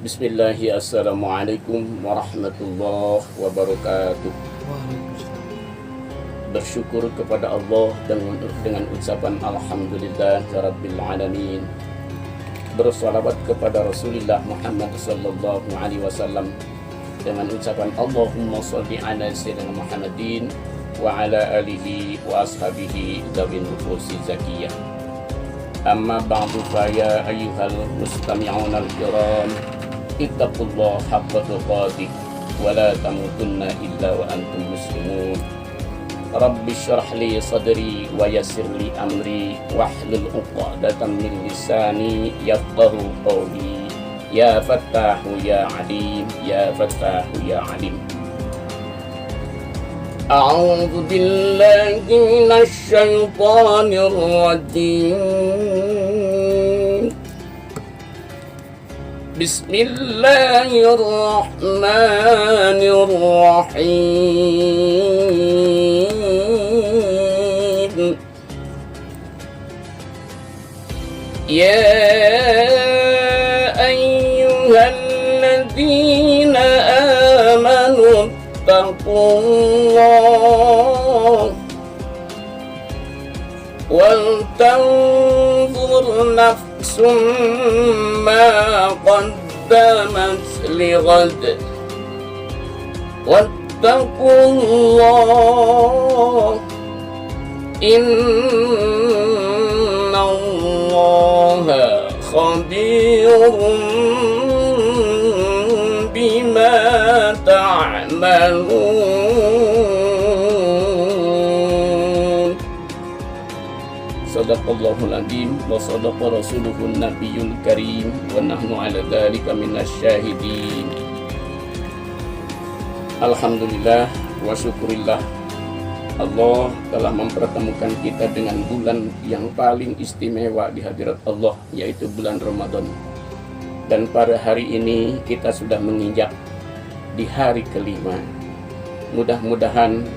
Bismillahi assalamualaikum warahmatullahi wabarakatuh. Bersyukur kepada Allah dengan ucapan Alhamdulillah Rabbil Alamin. Bersalawat kepada Rasulullah Muhammad sallallahu alaihi wasallam dengan ucapan Allahumma sholli ala sayyidina Muhammadin wa ala alihi wa ashabihi dzawin nufusi zakiyah. Amma ba'du fa ya ayyuhal mustami'una al-kiram ittaqullah haqqa tuqatih wa la tamutunna illa wa antum muslimun. Rabbi shrah li sadri wa yassir li amri wahlul 'uqdatam min lisani yafqahu qawli. Ya Fattahu ya Alim, ya Fattahu ya Alim. A'udzu billahi minasy syaithanir rajim. Bismillahirrahmanirrahim. Ya ayyuhalladzina amanu taqullah wal tanzur nafsum ma qaddamat lighad wattaqullah innallaha khabirum bima ta'malun. Sadaqallahul azim wa sadaqa rasuluhun nabiyul karim wa nahnu ala dzalika minasyahidin. Alhamdulillah wa syukurillah, Allah telah mempertemukan kita dengan bulan yang paling istimewa di hadirat Allah, yaitu bulan Ramadan. Dan pada hari ini kita sudah menginjak di hari kelima. Mudah-mudahan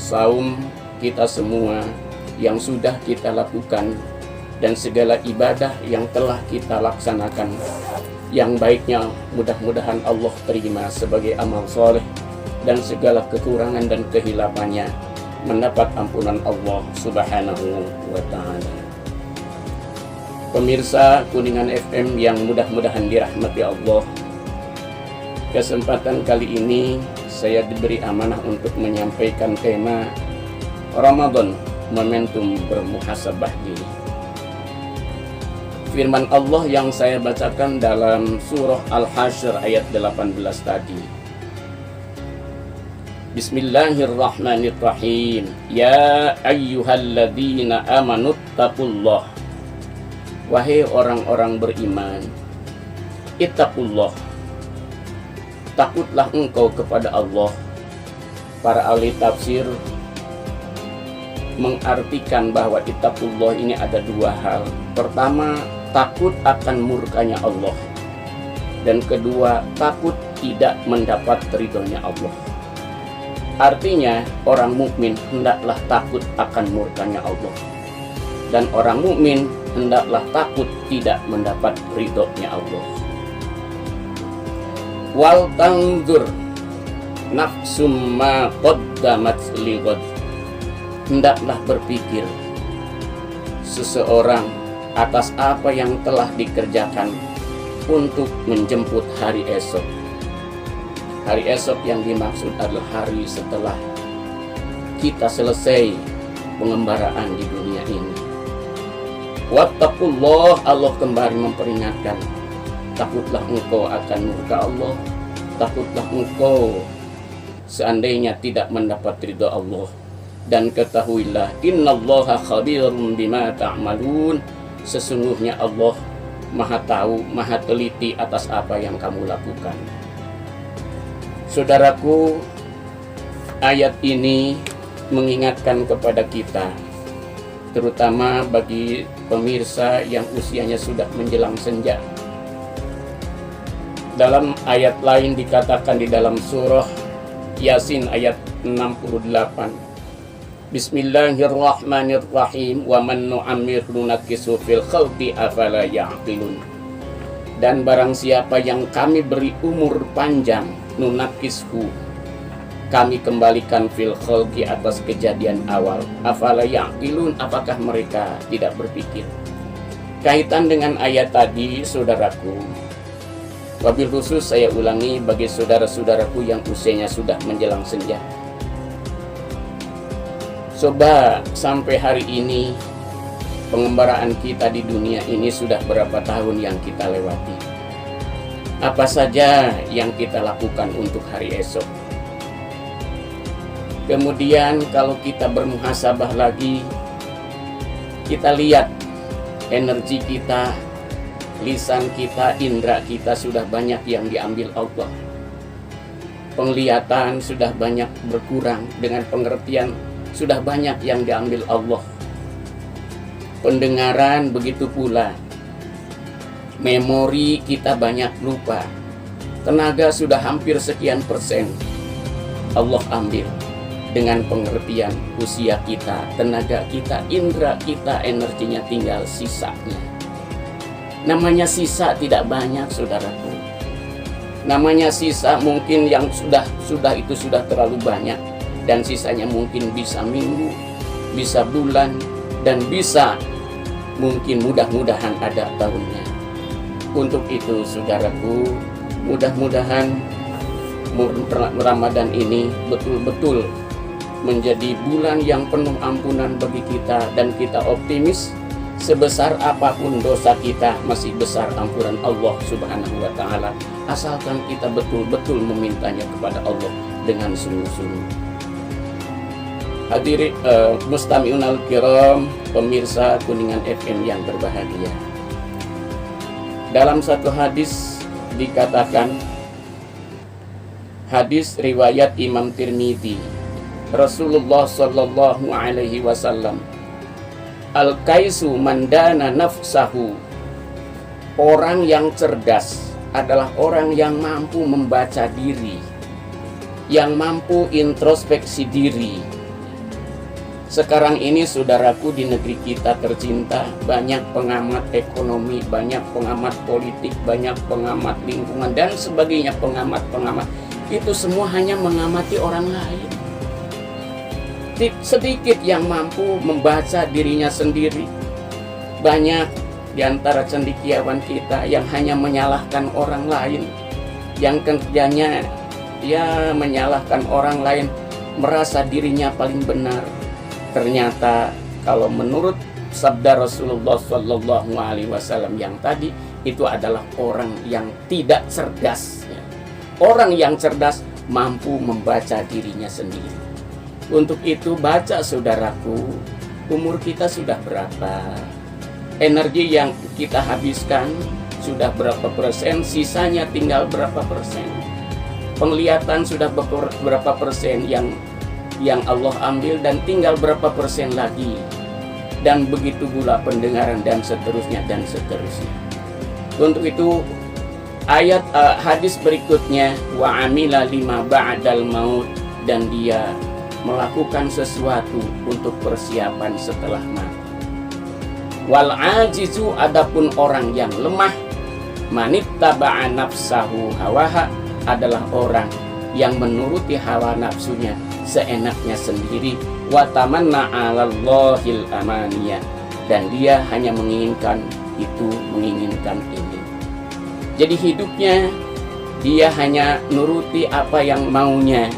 saum kita semua yang sudah kita lakukan dan segala ibadah yang telah kita laksanakan, yang baiknya mudah-mudahan Allah terima sebagai amal soleh, dan segala kekurangan dan kehilafannya mendapat ampunan Allah subhanahu wa ta'ala. Pemirsa Kuningan FM yang mudah-mudahan dirahmati Allah, kesempatan kali ini saya diberi amanah untuk menyampaikan tema Ramadan, momentum bermuhasabah diri. Firman Allah yang saya bacakan dalam surah Al-Hasyr ayat 18 tadi. Bismillahirrahmanirrahim. Ya ayyuhalladzina amanu taqullah. Wahai orang-orang beriman, ittaqullah, takutlah engkau kepada Allah. Para ahli tafsir mengartikan bahwa ittaqullah ini ada dua hal. Pertama, takut akan murkanya Allah, dan kedua, takut tidak mendapat ridhonya Allah. Artinya, orang mukmin hendaklah takut akan murkanya Allah, dan orang mukmin hendaklah takut tidak mendapat ridhonya Allah. Wal tanzur nafsum ma qaddamat lighad. Hendaklah berpikir seseorang atas apa yang telah dikerjakan untuk menjemput hari esok. Hari esok yang dimaksud adalah hari setelah kita selesai pengembaraan di dunia ini. Wattaqullah, Allah kembali memperingatkan, takutlah engkau akan murka Allah, takutlah engkau seandainya tidak mendapat ridha Allah. Dan ketahuilah, innallaha khabirum bima ta'malun, sesungguhnya Allah maha tahu, maha teliti atas apa yang kamu lakukan. Saudaraku, ayat ini mengingatkan kepada kita, terutama bagi pemirsa yang usianya sudah menjelang senja. Dalam ayat lain dikatakan di dalam surah Yasin ayat 68, Bismillahirrahmanirrahim. Wa man nu'ammirhu nakisu fil khalqi afala ya'qilun. Dan barang siapa yang kami beri umur panjang, nunakishu, kami kembalikan fil khalqi atas kejadian awal. Afala ya'qilun, apakah mereka tidak berpikir? Kaitan dengan ayat tadi, saudaraku, wabil khusus saya ulangi bagi saudara-saudaraku yang usianya sudah menjelang senja. Coba sampai hari ini pengembaraan kita di dunia ini sudah berapa tahun yang kita lewati? Apa saja yang kita lakukan untuk hari esok? Kemudian kalau kita bermuhasabah lagi, kita lihat energi kita, lisan kita, indera kita sudah banyak yang diambil Allah. Penglihatan sudah banyak berkurang, dengan pengertian sudah banyak yang diambil Allah. Pendengaran begitu pula. Memori kita banyak lupa. Tenaga sudah hampir sekian persen Allah ambil. Dengan pengertian usia kita, tenaga kita, indera kita, energinya tinggal sisanya. Namanya sisa tidak banyak, saudaraku. Namanya sisa mungkin yang sudah itu sudah terlalu banyak. Dan sisanya mungkin bisa minggu, bisa bulan, dan bisa mungkin mudah-mudahan ada tahunnya. Untuk itu saudaraku, mudah-mudahan Ramadan ini betul-betul menjadi bulan yang penuh ampunan bagi kita, dan kita optimis sebesar apapun dosa kita masih besar ampunan Allah Subhanahu wa taala, asalkan kita betul-betul memintanya kepada Allah dengan sungguh-sungguh. Hadirin mustami'un al-kiram, pemirsa Kuningan FM yang berbahagia. Dalam satu hadis dikatakan, hadis riwayat Imam Tirmidzi, Rasulullah sallallahu alaihi wasallam, al-kaisu mandana nafsahu, orang yang cerdas adalah orang yang mampu membaca diri, yang mampu introspeksi diri. Sekarang ini saudaraku, di negeri kita tercinta, banyak pengamat ekonomi, banyak pengamat politik, banyak pengamat lingkungan, dan sebagainya, pengamat-pengamat. Itu semua hanya mengamati orang lain. Sedikit yang mampu membaca dirinya sendiri. Banyak di antara cendekiawan kita yang hanya menyalahkan orang lain, yang kerjanya menyalahkan orang lain, merasa dirinya paling benar. Ternyata kalau menurut sabda Rasulullah Sallallahu Alaihi Wasallam yang tadi, itu adalah orang yang tidak cerdas. Orang yang cerdas mampu membaca dirinya sendiri. Untuk itu baca, saudaraku, umur kita sudah berapa? Energi yang kita habiskan sudah berapa persen? Sisanya tinggal berapa persen? Penglihatan sudah berapa persen yang Allah ambil, dan tinggal berapa persen lagi, dan begitu pula pendengaran, dan seterusnya dan seterusnya. Untuk itu ayat hadis berikutnya, wa amila lima ba'dal maut, dan dia melakukan sesuatu untuk persiapan setelah mati. Wal ajizu, adapun orang yang lemah, manittaba'a nafsahu hawaha, adalah orang yang menuruti hawa nafsunya seenaknya sendiri, wa tamanna 'alallahil amaniyah, dan dia hanya menginginkan itu, menginginkan ini. Jadi hidupnya dia hanya nuruti apa yang maunya,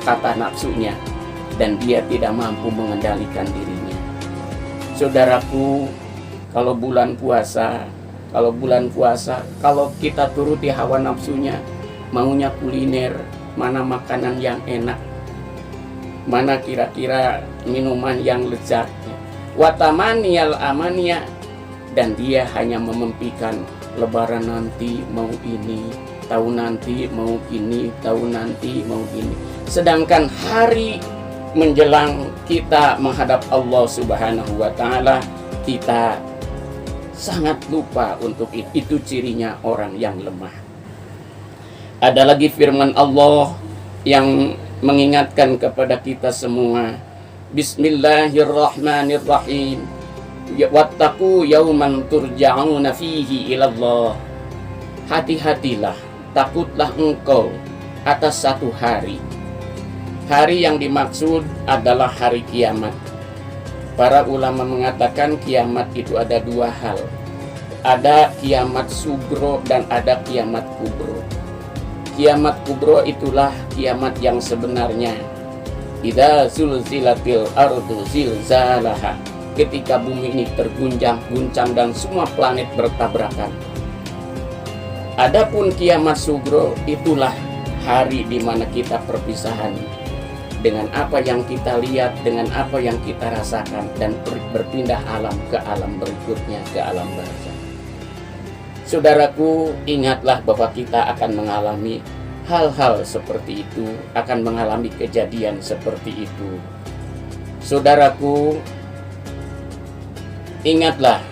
kata nafsunya, dan dia tidak mampu mengendalikan dirinya. Saudaraku, kalau bulan puasa, kalau kita turuti hawa nafsunya, maunya kuliner, mana makanan yang enak, mana kira-kira minuman yang lezat, watamaniyal amaniya, dan dia hanya memimpikan lebaran nanti mau ini, tahun nanti mau ini, tahun nanti mau ini. Sedangkan hari menjelang kita menghadap Allah Subhanahu wa taala, kita sangat lupa untuk itu. Itu cirinya orang yang lemah. Ada lagi firman Allah yang mengingatkan kepada kita semua. Bismillahirrahmanirrahim. Wattaqu yawman turja'una fihi ilallah. hati-hatilah, takutlah engkau atas satu hari. Hari yang dimaksud adalah hari kiamat. Para ulama mengatakan kiamat itu ada dua hal. Ada kiamat sugro dan ada kiamat kubro. Kiamat kubro itulah kiamat yang sebenarnya. Idza zulzilatil ardu zilzalaha. Ketika bumi ini terguncang-guncang dan semua planet bertabrakan. Adapun kiamat sugro itulah hari di mana kita perpisahan dengan apa yang kita lihat, dengan apa yang kita rasakan, dan berpindah alam ke alam berikutnya, ke alam barzakh. Saudaraku, ingatlah bahwa kita akan mengalami hal-hal seperti itu, akan mengalami kejadian seperti itu. Saudaraku, ingatlah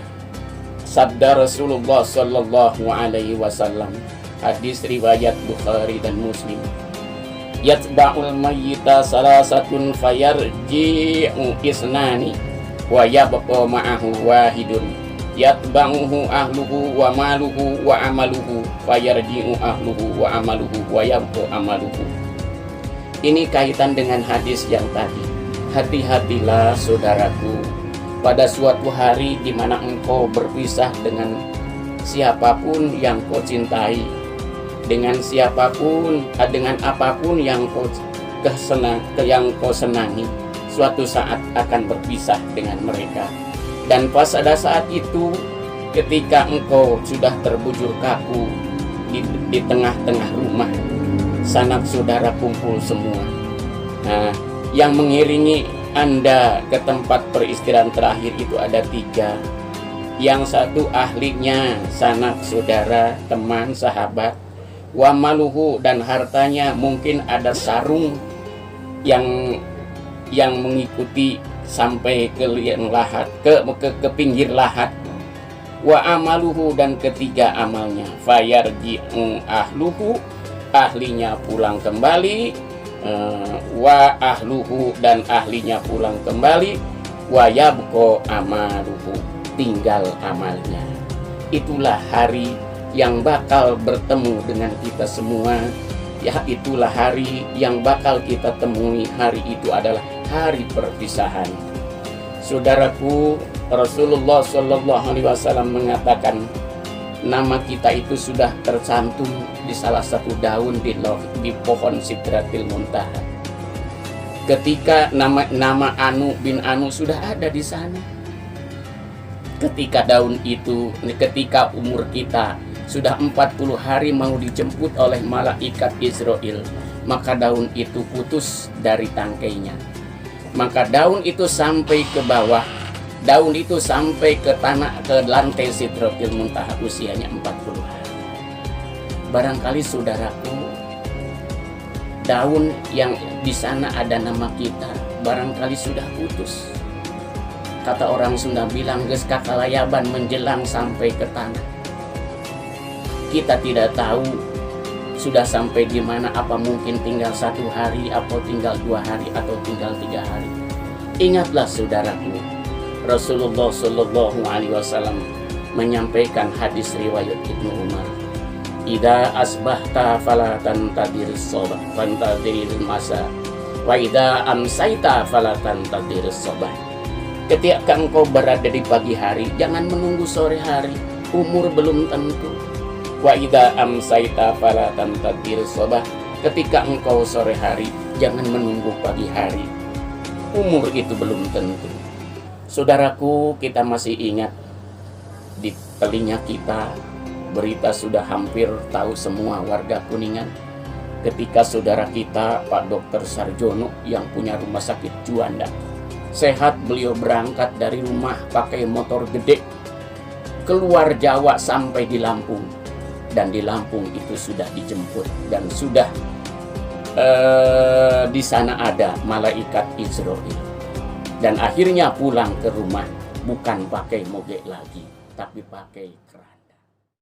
sabda Rasulullah Sallallahu Alaihi Wasallam, hadis riwayat Bukhari dan Muslim. Yatba'ul mayyita salasatun fayarji'u isnani wa yabqa ma'ahu wahidun yatba'uhu ahluhu wa maluhu wa amaluhu fayarji'u ahluhu wa amaluhu wa yabqa amaluhu. Ini kaitan dengan hadis yang tadi. Hati-hatilah saudaraku, pada suatu hari di mana engkau berpisah dengan siapapun yang kau cintai, dengan siapapun, dengan apapun yang kau senangi, suatu saat akan berpisah dengan mereka. Dan pas pada saat itu, ketika engkau sudah terbujur kaku di tengah-tengah rumah, sanak saudara kumpul semua. Nah, yang mengiringi Anda ke tempat peristirahatan terakhir itu ada 3. Yang satu ahlinya, sanak saudara, teman, sahabat. Wa maluhu, dan hartanya, mungkin ada sarung yang mengikuti sampai ke liang lahat, ke pinggir lahat. Wa amaluhu, dan ketiga amalnya, fayarji'u ahluhu, ahlinya pulang kembali, wa ahluhu, dan ahlinya pulang kembali, wa yabqa amaluhu, tinggal amalnya. Itulah hari yang bakal bertemu dengan kita semua. Ya, itulah hari yang bakal kita temui. Hari itu adalah hari perpisahan. Saudaraku, Rasulullah Shallallahu Alaihi Wasallam mengatakan nama kita itu sudah tercantum di salah satu daun di pohon Sidratil Muntaha. Ketika nama Anu bin Anu sudah ada di sana. Ketika daun itu, ketika umur kita sudah 40 hari mau dijemput oleh malaikat Israel, maka daun itu putus dari tangkainya. Maka daun itu sampai ke bawah, daun itu sampai ke tanah, ke lantai Sidratil Muntaha, usianya 40 hari. Barangkali saudaraku, daun yang di sana ada nama kita, barangkali sudah putus. Kata orang Sunda bilang, geus kakalayaban menjelang sampai ke tanah. Kita tidak tahu sudah sampai di mana, apa mungkin tinggal 1 hari, atau tinggal 2 hari, atau tinggal 3 hari. Ingatlah saudaraku, Rasulullah Shallallahu Alaihi Wasallam menyampaikan hadis riwayat Ibnu Umar, "Idza asbahta fala tantadiris sabah, fantadiril masa, wa idza amsaita fala tantadiris sabah." Ketika engkau berada di pagi hari, jangan menunggu sore hari. Umur belum tentu. Wa idza amsaita fala tantadiris sabah. Ketika engkau sore hari, jangan menunggu pagi hari. Umur itu belum tentu. Saudaraku, kita masih ingat di telinga kita berita sudah hampir tahu semua warga Kuningan. Ketika saudara kita Pak Dr. Sarjono yang punya rumah sakit Juanda, sehat, beliau berangkat dari rumah pakai motor gede keluar Jawa sampai di Lampung, dan di Lampung itu sudah dijemput dan sudah di sana ada malaikat Israel, dan akhirnya pulang ke rumah bukan pakai moge lagi tapi pakai kereta.